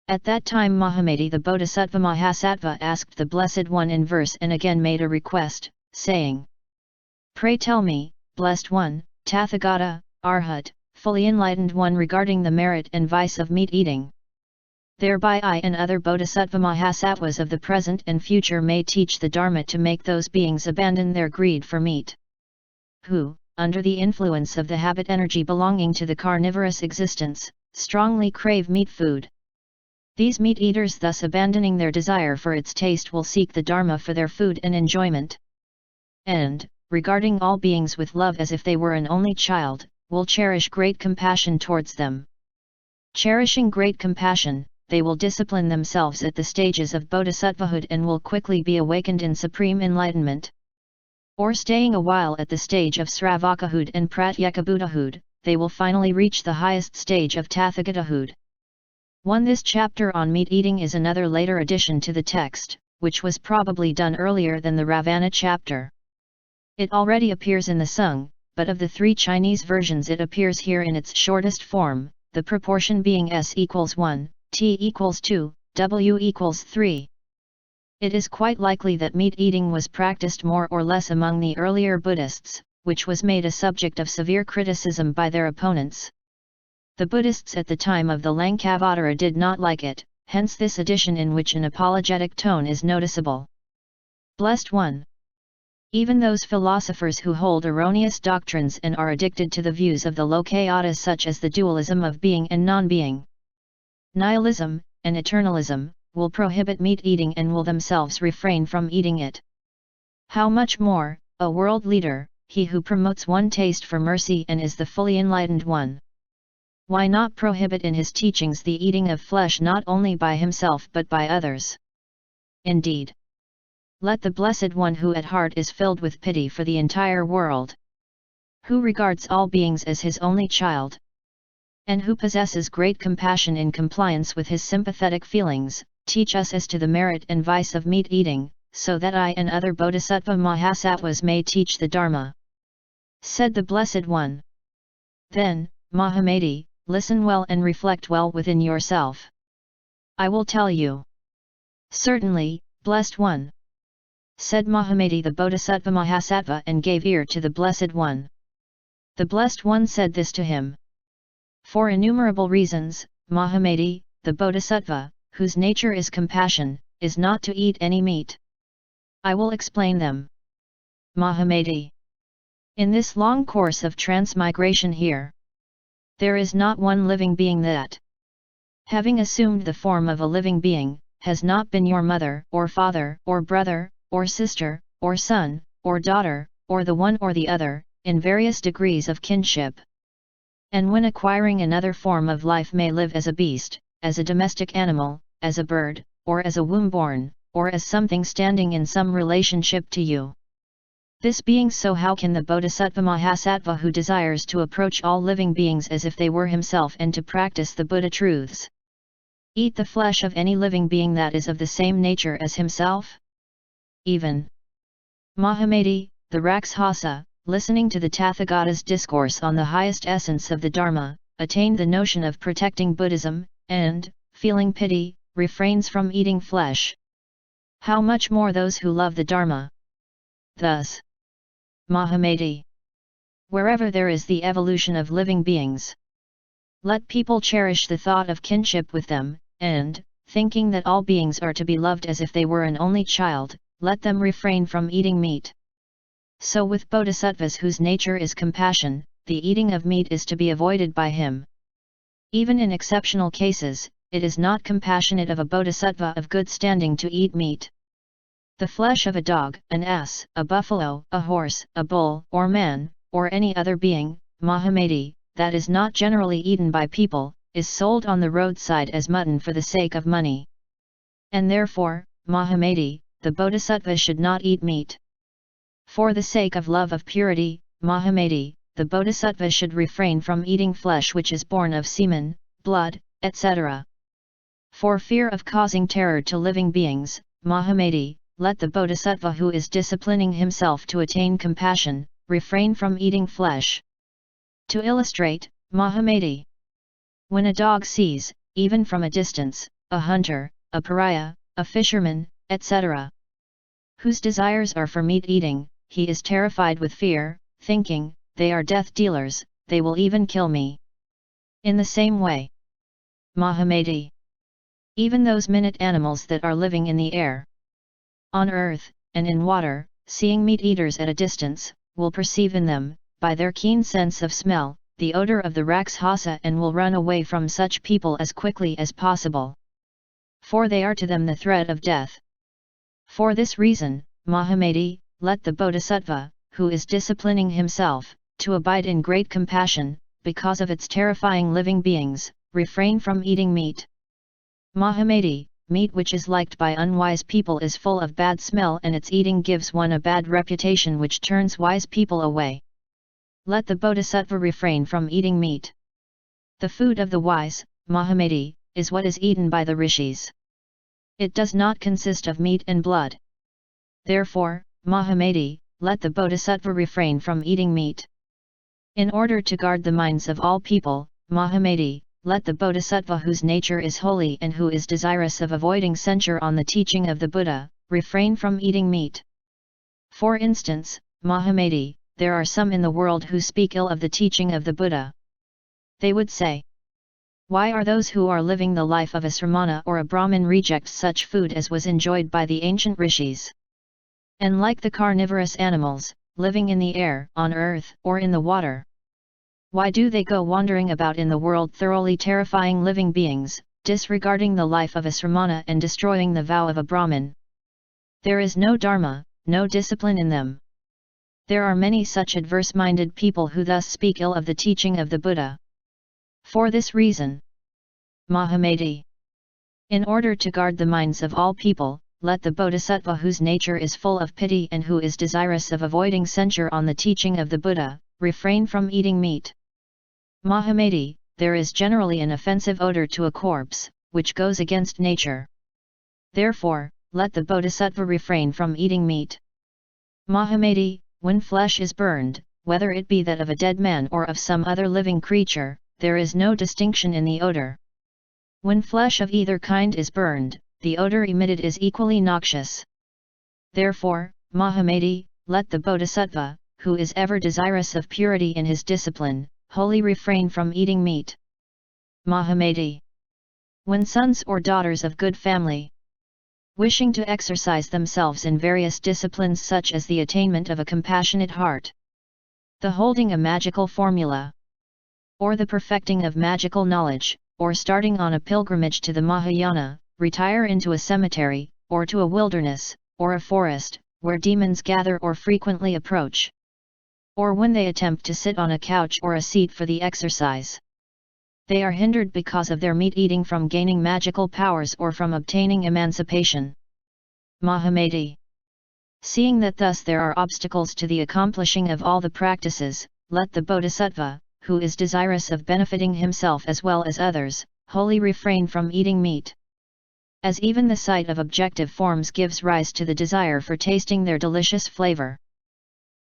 At that time Mahamati the Bodhisattva Mahasattva asked the Blessed One in verse and again made a request, saying, "Pray tell me, Blessed One, Tathagata, Arhat, fully enlightened one regarding the merit and vice of meat eating. Thereby I and other Bodhisattva Mahasattvas of the present and future may teach the Dharma to make those beings abandon their greed for meat, who, under the influence of the habit energy belonging to the carnivorous existence, strongly crave meat food. These meat eaters thus abandoning their desire for its taste will seek the Dharma for their food and enjoyment. And, regarding all beings with love as if they were an only child, will cherish great compassion towards them. Cherishing great compassion, they will discipline themselves at the stages of bodhisattvahood and will quickly be awakened in supreme enlightenment. Or staying a while at the stage of sravakahood and pratyekabuddhahood, they will finally reach the highest stage of tathagatahood. This chapter on meat eating is another later addition to the text, which was probably done earlier than the Ravana chapter. It already appears in the Sung, but of the three Chinese versions it appears here in its shortest form, the proportion being S equals 1, T equals 2, W equals 3. It is quite likely that meat eating was practiced more or less among the earlier Buddhists, which was made a subject of severe criticism by their opponents. The Buddhists at the time of the Lankavatara did not like it, hence this addition in which an apologetic tone is noticeable. Blessed One. Even those philosophers who hold erroneous doctrines and are addicted to the views of the Lokayatas such as the dualism of being and non-being, nihilism, and eternalism, will prohibit meat eating and will themselves refrain from eating it. How much more, a world leader, he who promotes one taste for mercy and is the fully enlightened one. Why not prohibit in his teachings the eating of flesh not only by himself but by others? Indeed, let the Blessed One who at heart is filled with pity for the entire world, who regards all beings as his only child, and who possesses great compassion in compliance with his sympathetic feelings, teach us as to the merit and vice of meat eating, so that I and other Bodhisattva Mahasattvas may teach the Dharma," said the Blessed One. Then, Mahamati, listen well and reflect well within yourself. I will tell you. Certainly, Blessed One, said Mahamati the Bodhisattva Mahasattva and gave ear to the Blessed One. The Blessed One said this to him. For innumerable reasons, Mahamati, the Bodhisattva, whose nature is compassion, is not to eat any meat. I will explain them. Mahamati. In this long course of transmigration here, there is not one living being that, having assumed the form of a living being, has not been your mother, or father, or brother, or sister, or son, or daughter, or the one or the other, in various degrees of kinship. And when acquiring another form of life may live as a beast, as a domestic animal, as a bird, or as a womb-born, or as something standing in some relationship to you. This being so, how can the Bodhisattva Mahasattva who desires to approach all living beings as if they were himself and to practice the Buddha truths, eat the flesh of any living being that is of the same nature as himself? Even Mahamati, the Rakshasa, listening to the Tathagata's discourse on the highest essence of the Dharma, attained the notion of protecting Buddhism, and, feeling pity, refrains from eating flesh. How much more those who love the Dharma? Thus, Mahamati, wherever there is the evolution of living beings, let people cherish the thought of kinship with them, and, thinking that all beings are to be loved as if they were an only child, let them refrain from eating meat. So with bodhisattvas whose nature is compassion, the eating of meat is to be avoided by him. Even in exceptional cases, it is not compassionate of a bodhisattva of good standing to eat meat. The flesh of a dog, an ass, a buffalo, a horse, a bull, or man, or any other being, Mahamati, that is not generally eaten by people, is sold on the roadside as mutton for the sake of money. And therefore, Mahamati, the bodhisattva should not eat meat. For the sake of love of purity, Mahamati, the bodhisattva should refrain from eating flesh which is born of semen, blood, etc. For fear of causing terror to living beings, Mahamati, let the bodhisattva who is disciplining himself to attain compassion, refrain from eating flesh. To illustrate, Mahamati, when a dog sees, even from a distance, a hunter, a pariah, a fisherman, etc. Whose desires are for meat eating, he is terrified with fear, thinking, they are death dealers, they will even kill me. In the same way, mahamati. Even those minute animals that are living in the air, on earth, and in water, seeing meat eaters at a distance, will perceive in them, by their keen sense of smell, the odor of the rakshasa and will run away from such people as quickly as possible. For they are to them the threat of death. For this reason, mahamati, let the bodhisattva, who is disciplining himself, to abide in great compassion, because of its terrifying living beings, refrain from eating meat. Mahamati, meat which is liked by unwise people is full of bad smell and its eating gives one a bad reputation which turns wise people away. Let the bodhisattva refrain from eating meat. The food of the wise, mahamati, is what is eaten by the rishis. It does not consist of meat and blood. Therefore, mahamati, let the bodhisattva refrain from eating meat. In order to guard the minds of all people, mahamati, let the bodhisattva whose nature is holy and who is desirous of avoiding censure on the teaching of the Buddha, refrain from eating meat. For instance, mahamati, there are some in the world who speak ill of the teaching of the Buddha. They would say, why are those who are living the life of a sramana or a Brahmin reject such food as was enjoyed by the ancient rishis? And like the carnivorous animals, living in the air, on earth, or in the water, why do they go wandering about in the world thoroughly terrifying living beings, disregarding the life of a sramana and destroying the vow of a Brahmin? There is no dharma, no discipline in them. There are many such adverse-minded people who thus speak ill of the teaching of the Buddha. For this reason, mahamati, in order to guard the minds of all people, let the bodhisattva whose nature is full of pity and who is desirous of avoiding censure on the teaching of the Buddha, refrain from eating meat. Mahamati, there is generally an offensive odor to a corpse, which goes against nature. Therefore, let the bodhisattva refrain from eating meat. Mahamati, when flesh is burned, whether it be that of a dead man or of some other living creature, there is no distinction in the odor. When flesh of either kind is burned, the odor emitted is equally noxious. Therefore, mahamati, let the bodhisattva, who is ever desirous of purity in his discipline, wholly refrain from eating meat. Mahamati. When sons or daughters of good family, wishing to exercise themselves in various disciplines such as the attainment of a compassionate heart, the holding a magical formula, or the perfecting of magical knowledge, or starting on a pilgrimage to the Mahayana, retire into a cemetery, or to a wilderness, or a forest, where demons gather or frequently approach, or when they attempt to sit on a couch or a seat for the exercise, they are hindered because of their meat eating from gaining magical powers or from obtaining emancipation. Mahamati. Seeing that thus there are obstacles to the accomplishing of all the practices, let the bodhisattva, who is desirous of benefiting himself as well as others, wholly refrain from eating meat. As even the sight of objective forms gives rise to the desire for tasting their delicious flavor,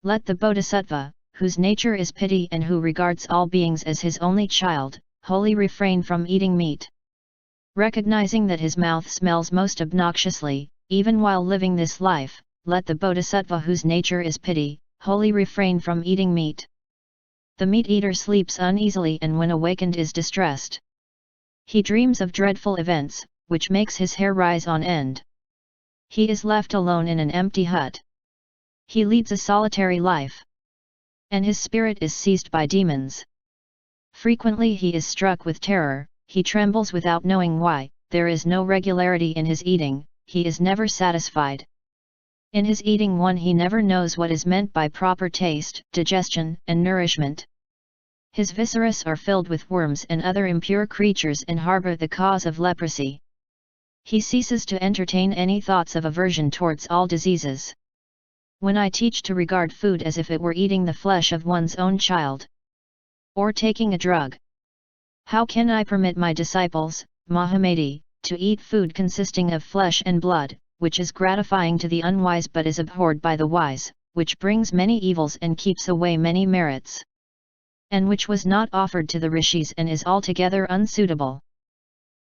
let the bodhisattva, whose nature is pity and who regards all beings as his only child, wholly refrain from eating meat. Recognizing that his mouth smells most obnoxiously, even while living this life, let the bodhisattva whose nature is pity, wholly refrain from eating meat. The meat-eater sleeps uneasily and when awakened is distressed. He dreams of dreadful events, which makes his hair rise on end. He is left alone in an empty hut. He leads a solitary life, and his spirit is seized by demons. Frequently he is struck with terror, he trembles without knowing why, there is no regularity in his eating, he is never satisfied. In his eating he never knows what is meant by proper taste, digestion, and nourishment. His viscera are filled with worms and other impure creatures and harbor the cause of leprosy. He ceases to entertain any thoughts of aversion towards all diseases. When I teach to regard food as if it were eating the flesh of one's own child, or taking a drug, how can I permit my disciples, Mahamati, to eat food consisting of flesh and blood, which is gratifying to the unwise but is abhorred by the wise, which brings many evils and keeps away many merits, and which was not offered to the rishis and is altogether unsuitable?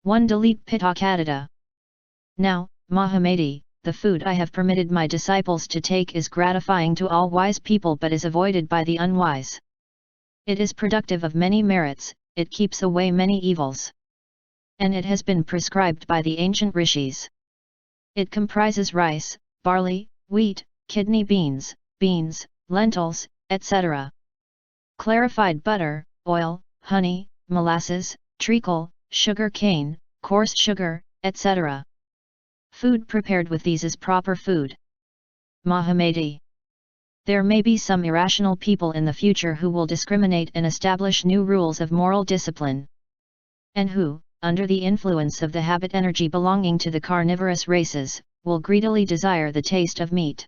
1 Delete Pittakadata. Now, Mahamati, the food I have permitted my disciples to take is gratifying to all wise people but is avoided by the unwise. It is productive of many merits, it keeps away many evils. And it has been prescribed by the ancient rishis. It comprises rice, barley, wheat, kidney beans, lentils, etc. Clarified butter, oil, honey, molasses, treacle, sugar cane, coarse sugar, etc. Food prepared with these is proper food. Mahamati. There may be some irrational people in the future who will discriminate and establish new rules of moral discipline. And who, under the influence of the habit energy belonging to the carnivorous races, will greedily desire the taste of meat.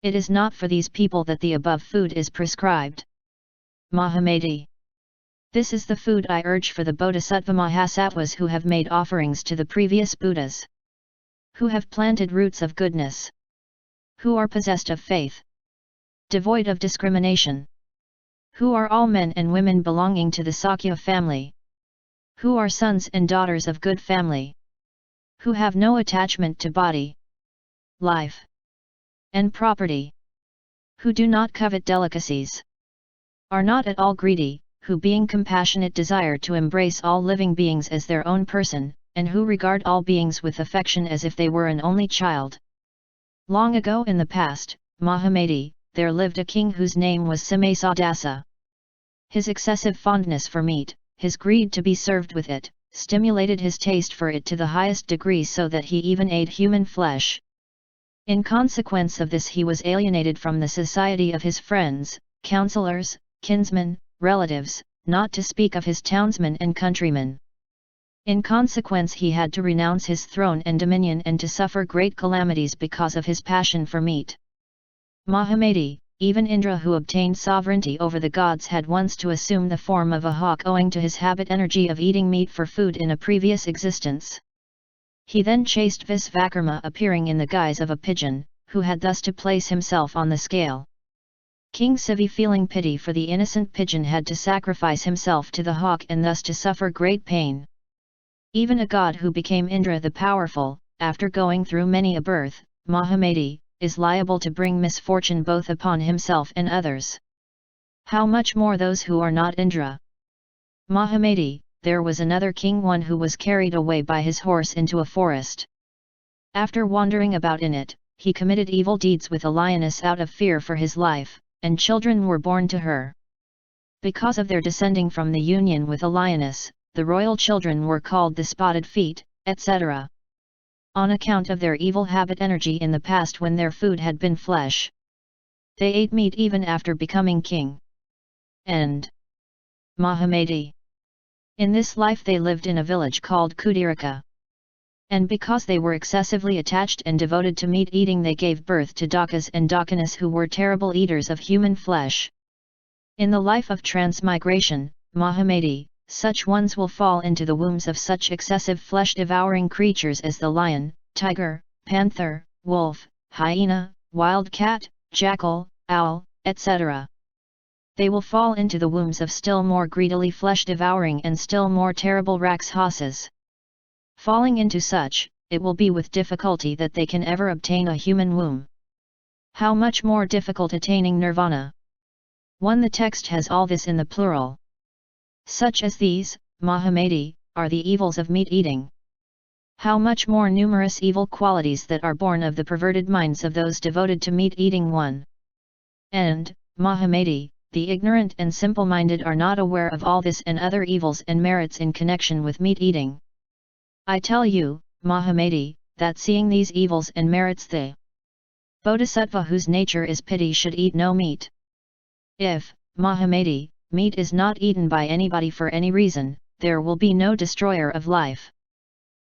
It is not for these people that the above food is prescribed. Mahamati. This is the food I urge for the Bodhisattva Mahasattvas who have made offerings to the previous Buddhas. Who have planted roots of goodness. Who are possessed of faith. Devoid of discrimination. Who are all men and women belonging to the Sakya family. Who are sons and daughters of good family. Who have no attachment to body, life, and property. Who do not covet delicacies. Are not at all greedy, who being compassionate desire to embrace all living beings as their own person, and who regard all beings with affection as if they were an only child. Long ago in the past, Mahamati, there lived a king whose name was Simhasadasa. His excessive fondness for meat, his greed to be served with it, stimulated his taste for it to the highest degree so that he even ate human flesh. In consequence of this he was alienated from the society of his friends, counselors, kinsmen, relatives, not to speak of his townsmen and countrymen. In consequence he had to renounce his throne and dominion and to suffer great calamities because of his passion for meat. Mahamati, even Indra who obtained sovereignty over the gods had once to assume the form of a hawk owing to his habit energy of eating meat for food in a previous existence. He then chased Visvakarma appearing in the guise of a pigeon, who had thus to place himself on the scale. King Sivi feeling pity for the innocent pigeon had to sacrifice himself to the hawk and thus to suffer great pain. Even a god who became Indra the powerful, after going through many a birth, Mahamati, is liable to bring misfortune both upon himself and others. How much more those who are not Indra? Mahamati, there was another king one who was carried away by his horse into a forest. After wandering about in it, he committed evil deeds with a lioness out of fear for his life, and children were born to her. Because of their descending from the union with a lioness, the royal children were called the spotted feet, etc. On account of their evil habit energy in the past when their food had been flesh. They ate meat even after becoming king. End. Mahamati. In this life they lived in a village called Kudiraka. And because they were excessively attached and devoted to meat eating they gave birth to Dakas and Dakinas who were terrible eaters of human flesh. In the life of transmigration, Mahamati, such ones will fall into the wombs of such excessive flesh-devouring creatures as the lion, tiger, panther, wolf, hyena, wild cat, jackal, owl, etc. They will fall into the wombs of still more greedily flesh-devouring and still more terrible Rakshasas. Falling into such, it will be with difficulty that they can ever obtain a human womb. How much more difficult attaining nirvana? 1. The text has all this in the plural. Such as these, Mahamati, are the evils of meat eating. How much more numerous evil qualities that are born of the perverted minds of those devoted to meat eating. 1. And, Mahamati, the ignorant and simple-minded are not aware of all this and other evils and merits in connection with meat eating. I tell you, Mahamati, that seeing these evils and merits the Bodhisattva whose nature is pity should eat no meat. If, Mahamati, meat is not eaten by anybody for any reason, there will be no destroyer of life.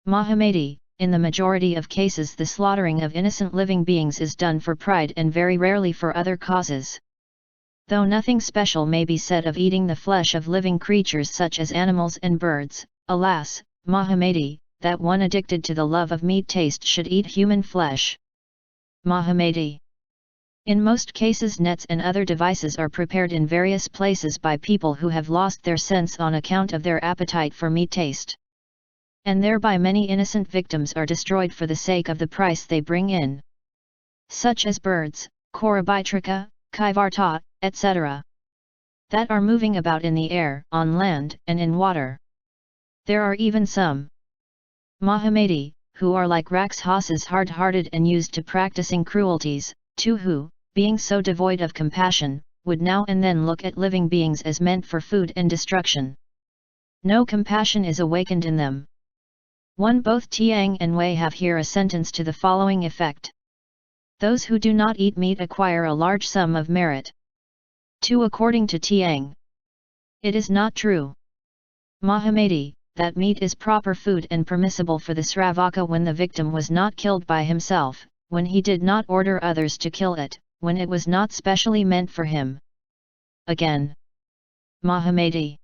Mahamati, in the majority of cases the slaughtering of innocent living beings is done for pride and very rarely for other causes. Though nothing special may be said of eating the flesh of living creatures such as animals and birds, alas, Mahamati, that one addicted to the love of meat taste should eat human flesh. Mahamati. In most cases nets and other devices are prepared in various places by people who have lost their sense on account of their appetite for meat taste. And thereby many innocent victims are destroyed for the sake of the price they bring in. Such as birds, Korabitrika, Kaivarta, etc. that are moving about in the air, on land, and in water. There are even some mahamati, who are like Rakshasas, hard-hearted and used to practicing cruelties, too, who, being so devoid of compassion, would now and then look at living beings as meant for food and destruction. No compassion is awakened in them. Both Tiang and Wei have here a sentence to the following effect. Those who do not eat meat acquire a large sum of merit. 2. According to Tiang, it is not true, mahamati, that meat is proper food and permissible for the sravaka when the victim was not killed by himself, when he did not order others to kill it, when it was not specially meant for him. Again, mahamati,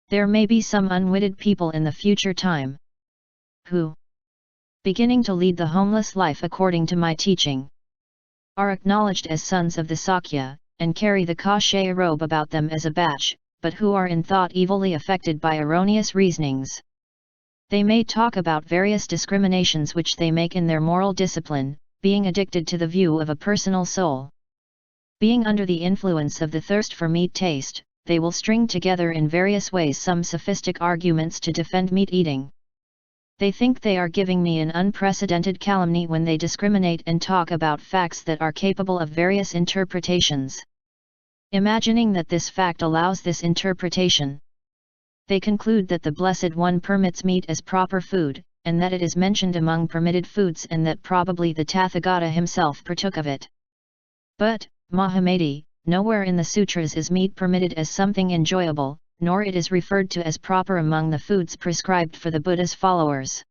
there may be some unwitted people in the future time, who, beginning to lead the homeless life according to my teaching, are acknowledged as sons of the Sakya, and carry the Kashaya robe about them as a badge, but who are in thought evilly affected by erroneous reasonings. They may talk about various discriminations which they make in their moral discipline, being addicted to the view of a personal soul. Being under the influence of the thirst for meat taste, they will string together in various ways some sophistic arguments to defend meat eating. They think they are giving me an unprecedented calumny when they discriminate and talk about facts that are capable of various interpretations. Imagining that this fact allows this interpretation, they conclude that the Blessed One permits meat as proper food, and that it is mentioned among permitted foods and that probably the Tathagata himself partook of it. But, mahamati, nowhere in the Sutras is meat permitted as something enjoyable, nor it is referred to as proper among the foods prescribed for the Buddha's followers.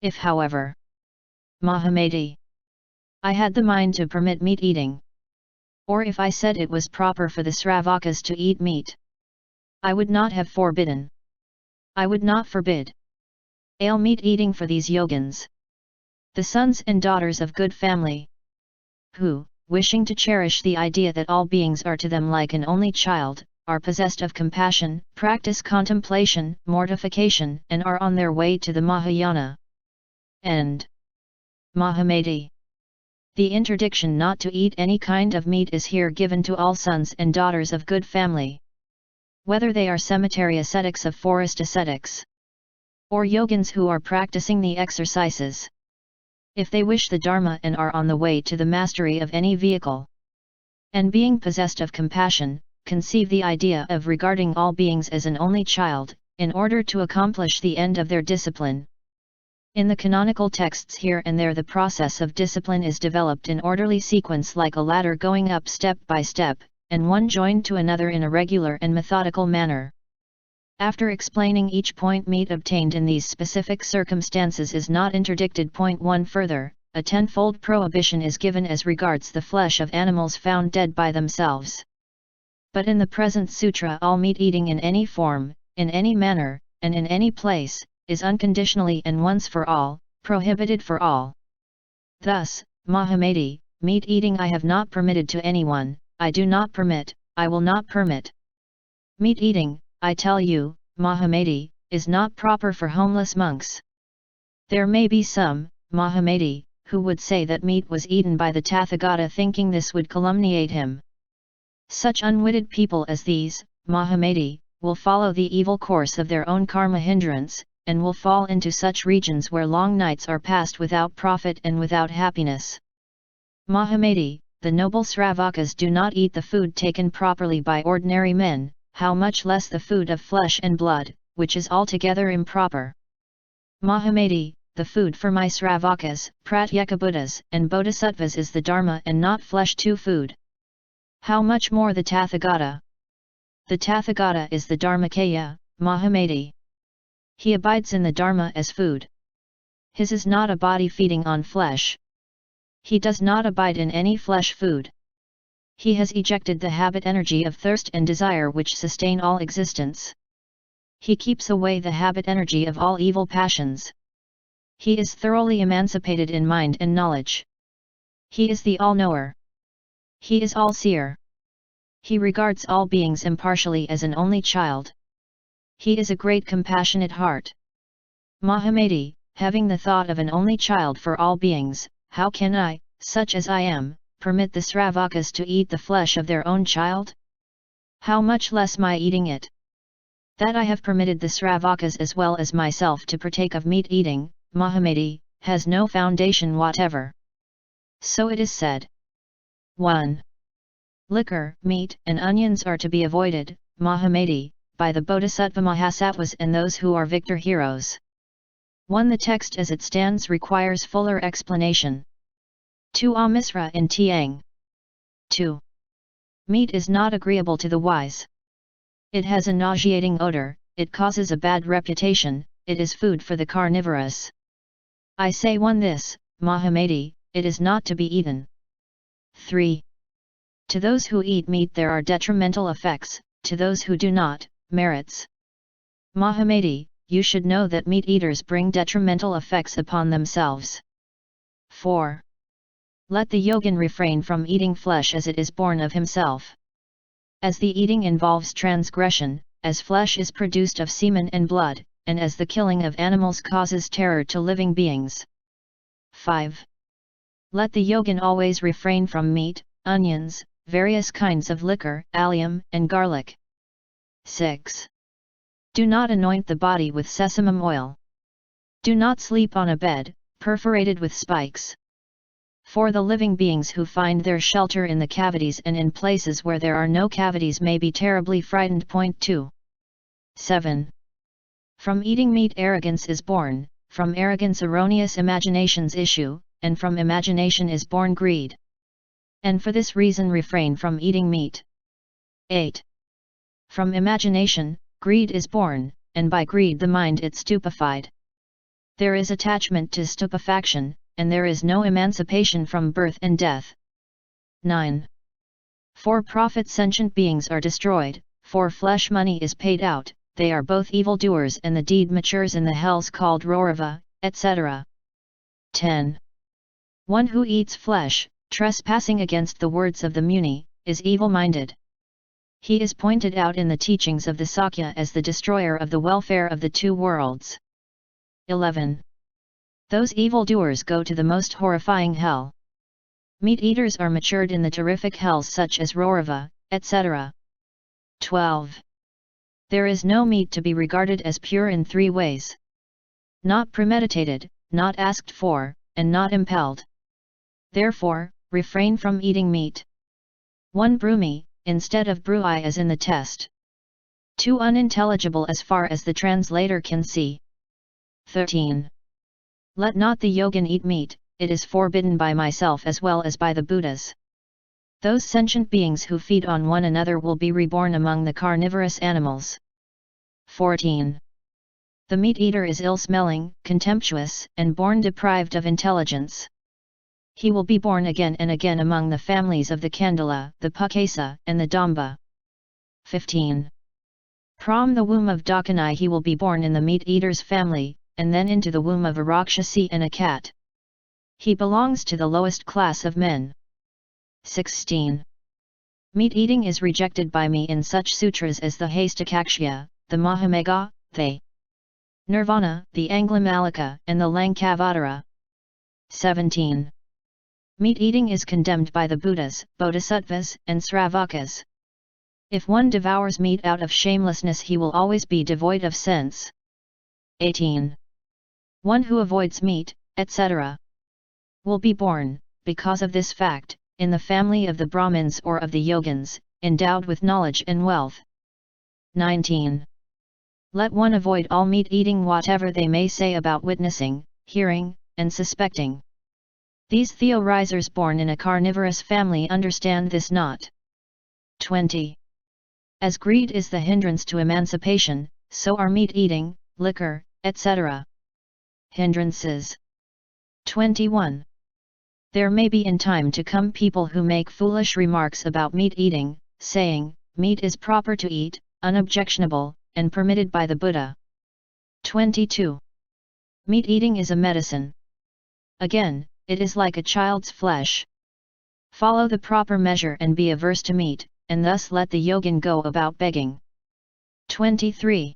If however, mahamati, I had the mind to permit meat eating, or if I said it was proper for the sravakas to eat meat, I would not have forbidden. I would not forbid meat eating for these yogins, the sons and daughters of good family, who, wishing to cherish the idea that all beings are to them like an only child, are possessed of compassion, practice contemplation, mortification, and are on their way to the Mahayana. And mahamati, the interdiction not to eat any kind of meat is here given to all sons and daughters of good family, whether they are cemetery-ascetics of forest-ascetics, or yogins who are practicing the exercises, if they wish the dharma and are on the way to the mastery of any vehicle, and being possessed of compassion, conceive the idea of regarding all beings as an only child, in order to accomplish the end of their discipline. In the canonical texts here and there the process of discipline is developed in orderly sequence like a ladder going up step by step, and one joined to another in a regular and methodical manner. After explaining each point, meat obtained in these specific circumstances is not interdicted. Point 1 further, a tenfold prohibition is given as regards the flesh of animals found dead by themselves. But in the present sutra all meat eating in any form, in any manner, and in any place, is unconditionally and once for all, prohibited for all. Thus, mahamati, meat eating I have not permitted to anyone, I do not permit, I will not permit. Meat eating, I tell you, mahamati, is not proper for homeless monks. There may be some, mahamati, who would say that meat was eaten by the Tathagata thinking this would calumniate him. Such unwitted people as these, mahamati, will follow the evil course of their own karma hindrance, and will fall into such regions where long nights are passed without profit and without happiness. Mahamati, the noble sravakas do not eat the food taken properly by ordinary men, how much less the food of flesh and blood, which is altogether improper. Mahamati, the food for my sravakas, pratyekabuddhas, and bodhisattvas is the dharma and not flesh to food. How much more the Tathagata? The Tathagata is the Dharmakaya, Mahamati. He abides in the Dharma as food. His is not a body feeding on flesh. He does not abide in any flesh food. He has ejected the habit energy of thirst and desire which sustain all existence. He keeps away the habit energy of all evil passions. He is thoroughly emancipated in mind and knowledge. He is the all-knower. He is all-seer. He regards all beings impartially as an only child. He is a great compassionate heart. Mahamati, having the thought of an only child for all beings, how can I, such as I am, permit the sravakas to eat the flesh of their own child? How much less my eating it? That I have permitted the sravakas as well as myself to partake of meat eating, Mahamati, has no foundation whatever. So it is said. 1. Liquor, meat, and onions are to be avoided, Mahamati, by the Bodhisattva Mahasattvas and those who are victor heroes. 1. The text as it stands requires fuller explanation. 2. Amisra in Tiang. 2. Meat is not agreeable to the wise. It has a nauseating odor, it causes a bad reputation, it is food for the carnivorous. I say 1. This, Mahamati, it is not to be eaten. 3. To those who eat meat there are detrimental effects, to those who do not, merits. Mahamati, you should know that meat eaters bring detrimental effects upon themselves. 4. Let the yogin refrain from eating flesh as it is born of himself. As the eating involves transgression, as flesh is produced of semen and blood, and as the killing of animals causes terror to living beings. 5. Let the yogin always refrain from meat, onions, various kinds of liquor, allium, and garlic. 6. Do not anoint the body with sesamum oil. Do not sleep on a bed, perforated with spikes. For the living beings who find their shelter in the cavities and in places where there are no cavities may be terribly frightened. 2. 7. From eating meat arrogance is born, from arrogance erroneous imaginations issue, and from imagination is born greed. And for this reason refrain from eating meat. 8. From imagination, greed is born, and by greed the mind is stupefied. There is attachment to stupefaction, and there is no emancipation from birth and death. 9. For profit sentient beings are destroyed, for flesh money is paid out, they are both evildoers and the deed matures in the hells called Rorava, etc. 10. One who eats flesh, trespassing against the words of the Muni, is evil-minded. He is pointed out in the teachings of the Sakya as the destroyer of the welfare of the two worlds. 11. Those evildoers go to the most horrifying hell. Meat-eaters are matured in the terrific hells such as Rorava, etc. 12. There is no meat to be regarded as pure in 3 ways. Not premeditated, not asked for, and not impelled. Therefore, refrain from eating meat. 1. Brumi, instead of brui as in the test. 2. Unintelligible as far as the translator can see. 13. Let not the yogin eat meat, it is forbidden by myself as well as by the Buddhas. Those sentient beings who feed on one another will be reborn among the carnivorous animals. 14. The meat-eater is ill-smelling, contemptuous, and born deprived of intelligence. He will be born again and again among the families of the Kandala, the Pukesa, and the Damba. 15. From the womb of Dakini he will be born in the meat-eater's family, and then into the womb of a Rakshasi and a cat. He belongs to the lowest class of men. 16. Meat-eating is rejected by me in such sutras as the Hastakakshya, the Mahamegha, the Nirvana, the Anglamalika, and the Lankavatara. 17. Meat-eating is condemned by the Buddhas, Bodhisattvas, and Sravakas. If one devours meat out of shamelessness he will always be devoid of sense. 18. One who avoids meat, etc., will be born, because of this fact, in the family of the Brahmins or of the yogins, endowed with knowledge and wealth. 19. Let one avoid all meat-eating whatever they may say about witnessing, hearing, and suspecting. These theorizers born in a carnivorous family understand this not. 20. As greed is the hindrance to emancipation, so are meat-eating, liquor, etc. hindrances. 21. There may be in time to come people who make foolish remarks about meat-eating, saying, meat is proper to eat, unobjectionable, and permitted by the Buddha. 22. Meat-eating is a medicine. Again, it is like a child's flesh. Follow the proper measure and be averse to meat, and thus let the yogin go about begging. 23.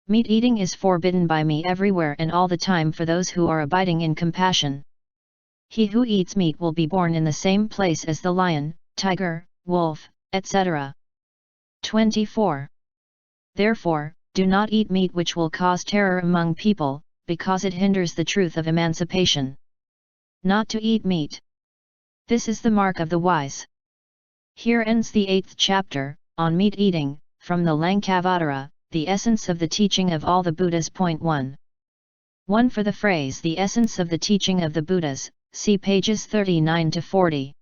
Meat eating is forbidden by me everywhere and all the time for those who are abiding in compassion. He who eats meat will be born in the same place as the lion, tiger, wolf, etc. 24. Therefore, do not eat meat which will cause terror among people, because it hinders the truth of emancipation. Not to eat meat. This is the mark of the wise. Here ends the 8th chapter, on meat eating, from the Lankavatara, the essence of the teaching of all the Buddhas. Point 1. 1. For the phrase the essence of the teaching of the Buddhas, see pages 39 to 40.